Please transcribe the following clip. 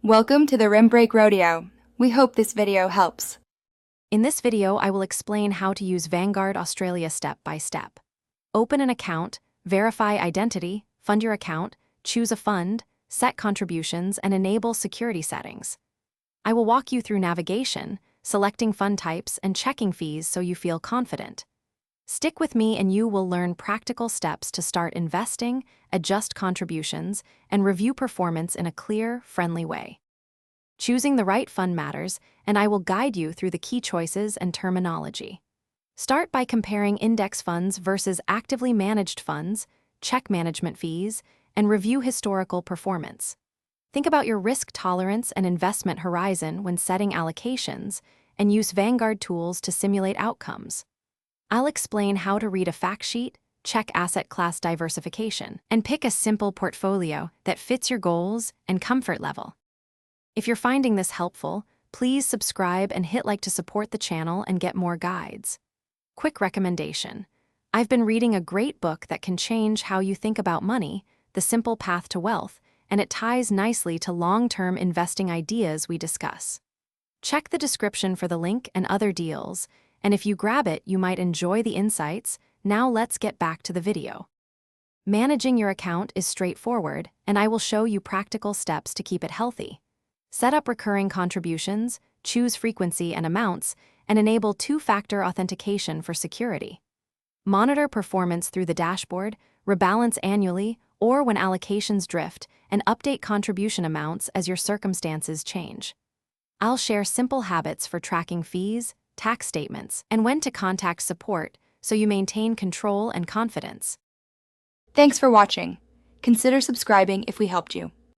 Welcome to the Rim Break Rodeo. We hope this video helps. In this video, I will explain how to use Vanguard Australia step by step. Open an account, verify identity, fund your account, choose a fund, set contributions, and enable security settings. I will walk you through navigation, selecting fund types, and checking fees so you feel confident. Stick with me and you will learn practical steps to start investing, adjust contributions, and review performance in a clear, friendly way. Choosing the right fund matters, and I will guide you through the key choices and terminology. Start by comparing index funds versus actively managed funds, check management fees, and review historical performance. Think about your risk tolerance and investment horizon when setting allocations, and use Vanguard tools to simulate outcomes. I'll explain how to read a fact sheet, check asset class diversification, and pick a simple portfolio that fits your goals and comfort level. If you're finding this helpful, please subscribe and hit like to support the channel and get more guides. Quick recommendation. I've been reading a great book that can change how you think about money, The Simple Path to Wealth, and it ties nicely to long-term investing ideas we discuss. Check the description for the link and other deals, and if you grab it, you might enjoy the insights. Now let's get back to the video. Managing your account is straightforward, and I will show you practical steps to keep it healthy. Set up recurring contributions, choose frequency and amounts, and enable two-factor authentication for security. Monitor performance through the dashboard, rebalance annually, or when allocations drift, and update contribution amounts as your circumstances change. I'll share simple habits for tracking fees, tax statements, and when to contact support so you maintain control and confidence. Thanks for watching. Consider subscribing if we helped you.